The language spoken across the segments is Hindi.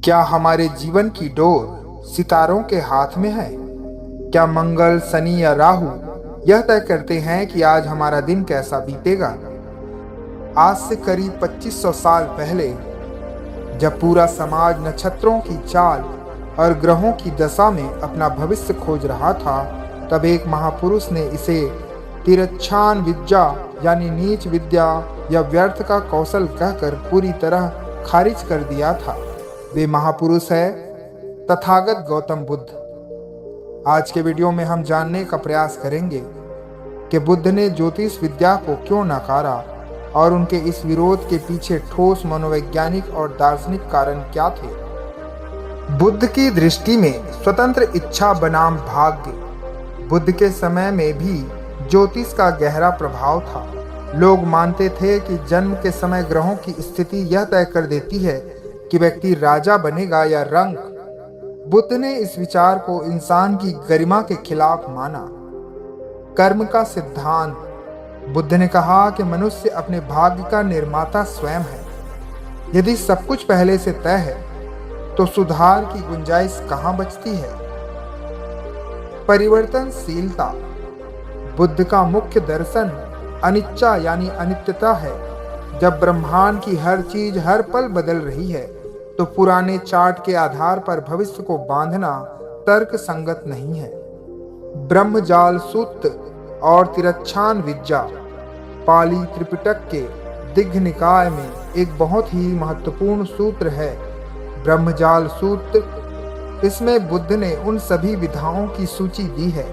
क्या हमारे जीवन की डोर सितारों के हाथ में है? क्या मंगल, शनि या राहु यह तय करते हैं कि आज हमारा दिन कैसा बीतेगा? आज से करीब 2500 साल पहले जब पूरा समाज नक्षत्रों की चाल और ग्रहों की दशा में अपना भविष्य खोज रहा था, तब एक महापुरुष ने इसे तिरच्छान विद्या यानी नीच विद्या या व्यर्थ का कौशल कहकर पूरी तरह खारिज कर दिया था। वे महापुरुष है तथागत गौतम बुद्ध। आज के वीडियो में हम जानने का प्रयास करेंगे कि बुद्ध ने ज्योतिष विद्या को क्यों नकारा और उनके इस विरोध के पीछे ठोस मनोवैज्ञानिक और दार्शनिक कारण क्या थे। बुद्ध की दृष्टि में स्वतंत्र इच्छा बनाम भाग्य। बुद्ध के समय में भी ज्योतिष का गहरा प्रभाव था। लोग मानते थे कि जन्म के समय ग्रहों की स्थिति यह तय कर देती है कि व्यक्ति राजा बनेगा या रंक। बुद्ध ने इस विचार को इंसान की गरिमा के खिलाफ माना। कर्म का सिद्धांत। बुद्ध ने कहा कि मनुष्य अपने भाग्य का निर्माता स्वयं है। यदि सब कुछ पहले से तय है तो सुधार की गुंजाइश कहाँ बचती है। परिवर्तनशीलता। बुद्ध का मुख्य दर्शन अनिच्छा यानी अनित्यता है। जब ब्रह्मांड की हर चीज हर पल बदल रही है तो पुराने चार्ट के आधार पर भविष्य को बांधना तर्क संगत नहीं है। ब्रह्मजाल सूत्र और तिरच्छान विद्या पाली त्रिपिटक के दिग्घ निकाय में एक बहुत ही महत्वपूर्ण सूत्र है, ब्रह्मजाल सूत्र। इसमें बुद्ध ने उन सभी विधाओं की सूची दी है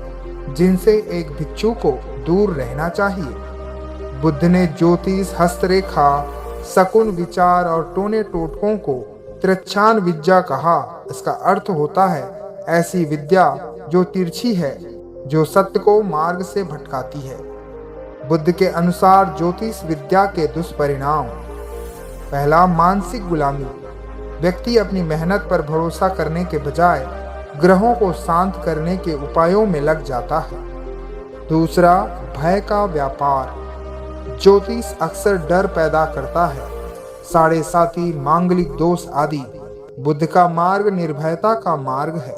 जिनसे एक भिक्षु को दूर रहना चाहिए। बुद्ध ने ज्योतिष, हस्तरेखा, शकुन विचार और टोने टोटकों को तिरच्छान विद्या कहा। इसका अर्थ होता है ऐसी विद्या जो तिरछी है, जो सत्य को मार्ग से भटकाती है। बुद्ध के अनुसार ज्योतिष विद्या के दुष्परिणाम। पहला, मानसिक गुलामी। व्यक्ति अपनी मेहनत पर भरोसा करने के बजाय ग्रहों को शांत करने के उपायों में लग जाता है। दूसरा, भय का व्यापार। ज्योतिष अक्सर डर पैदा करता है, साढ़े साती, मांगलिक दोष आदि। बुद्ध का मार्ग निर्भयता का मार्ग है।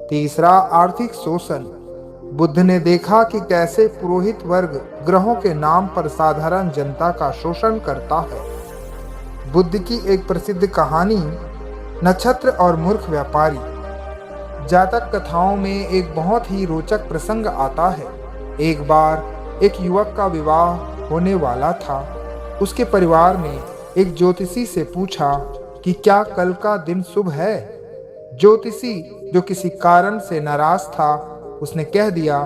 तीसरा, आर्थिक शोषण। बुद्ध ने देखा कि कैसे पुरोहित वर्ग ग्रहों के नाम पर साधारण जनता का शोषण करता है। बुद्ध की एक प्रसिद्ध कहानी नक्षत्र और मूर्ख व्यापारी। जातक कथाओं में एक बहुत ही रोचक प्रसंग आता है। एक बार एक युवक का विवाह होने वाला था। उसके परिवार ने एक ज्योतिषी से पूछा कि क्या कल का दिन शुभ है। ज्योतिषी, जो किसी कारण से नाराज था, उसने कह दिया,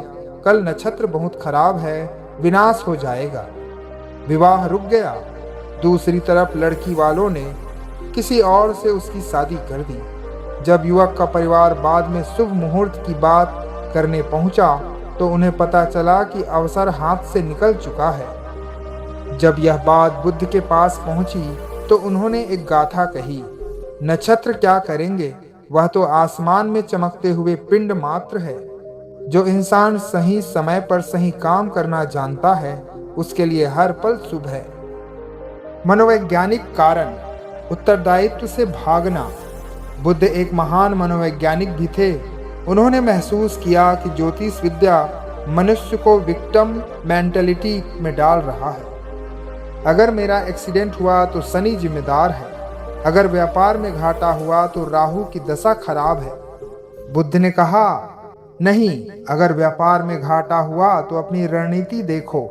कल नक्षत्र बहुत खराब है, विनाश हो जाएगा। विवाह रुक गया। दूसरी तरफ लड़की वालों ने किसी और से उसकी शादी कर दी। जब युवक का परिवार बाद में शुभ मुहूर्त की बात करने पहुंचा तो उन्हें पता चला कि अवसर हाथ से निकल चुका है। जब यह बात बुद्ध के पास पहुंची तो उन्होंने एक गाथा कही, नक्षत्र क्या करेंगे, वह तो आसमान में चमकते हुए पिंड मात्र है। जो इंसान सही समय पर सही काम करना जानता है उसके लिए हर पल शुभ है। मनोवैज्ञानिक कारण। उत्तरदायित्व से भागना। बुद्ध एक महान मनोवैज्ञानिक भी थे। उन्होंने महसूस किया कि ज्योतिष विद्या मनुष्य को विक्टिम मेंटालिटी में डाल रहा है। अगर मेरा एक्सीडेंट हुआ तो शनि जिम्मेदार है, अगर व्यापार में घाटा हुआ तो राहु की दशा खराब है। बुद्ध ने कहा, नहीं, अगर व्यापार में घाटा हुआ तो अपनी रणनीति देखो,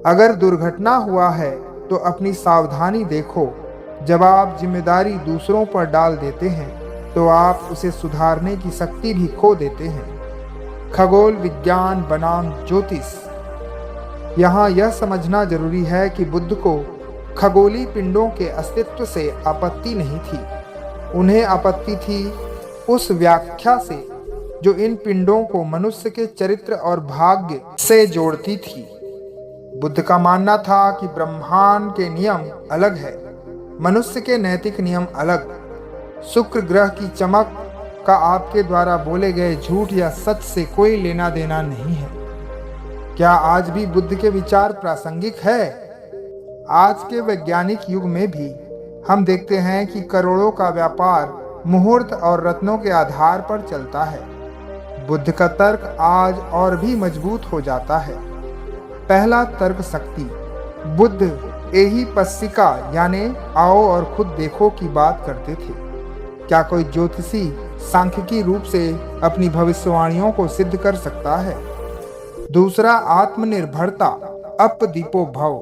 अगर दुर्घटना हुआ है तो अपनी सावधानी देखो। जब आप जिम्मेदारी दूसरों पर डाल देते हैं तो आप उसे सुधारने की शक्ति भी खो देते हैं। खगोल विज्ञान बनाम ज्योतिष। यहाँ यह समझना जरूरी है कि बुद्ध को खगोलीय पिंडों के अस्तित्व से आपत्ति नहीं थी। उन्हें आपत्ति थी उस व्याख्या से जो इन पिंडों को मनुष्य के चरित्र और भाग्य से जोड़ती थी। बुद्ध का मानना था कि ब्रह्मांड के नियम अलग है, मनुष्य के नैतिक नियम अलग। शुक्र ग्रह की चमक का आपके द्वारा बोले गए झूठ या सच से कोई लेना देना नहीं है। क्या आज भी बुद्ध के विचार प्रासंगिक है? आज के वैज्ञानिक युग में भी हम देखते हैं कि करोड़ों का व्यापार मुहूर्त और रत्नों के आधार पर चलता है। बुद्ध का तर्क आज और भी मजबूत हो जाता है। पहला तर्क शक्ति। बुद्ध एही पस्सिका यानी आओ और खुद देखो की बात करते थे। क्या कोई ज्योतिषी सांख्यिकी रूप से अपनी भविष्यवाणियों को सिद्ध कर सकता है? दूसरा आत्मनिर्भरता अपदीपो भव।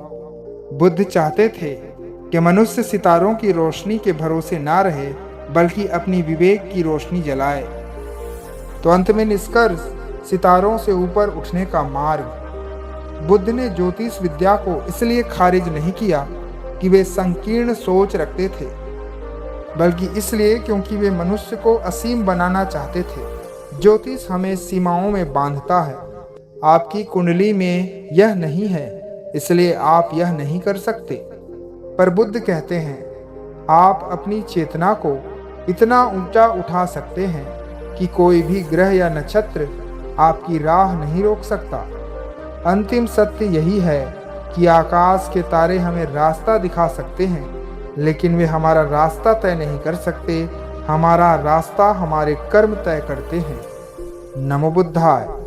बुद्ध चाहते थे कि मनुष्य सितारों की रोशनी के भरोसे ना रहे बल्कि अपनी विवेक की रोशनी जलाए। तो अंत में निष्कर्ष, सितारों से ऊपर उठने का मार्ग। बुद्ध ने ज्योतिष विद्या को इसलिए खारिज नहीं किया कि वे संकीर्ण सोच रखते थे, बल्कि इसलिए क्योंकि वे मनुष्य को असीम बनाना चाहते थे। ज्योतिष हमें सीमाओं में बांधता है। आपकी कुंडली में यह नहीं है, इसलिए आप यह नहीं कर सकते। पर बुद्ध कहते हैं, आप अपनी चेतना को इतना ऊंचा उठा सकते हैं कि कोई भी ग्रह या नक्षत्र आपकी राह नहीं रोक सकता। अंतिम सत्य यही है कि आकाश के तारे हमें रास्ता दिखा सकते हैं, लेकिन वे हमारा रास्ता तय नहीं कर सकते। हमारा रास्ता हमारे कर्म तय करते हैं। नमो बुद्धाय।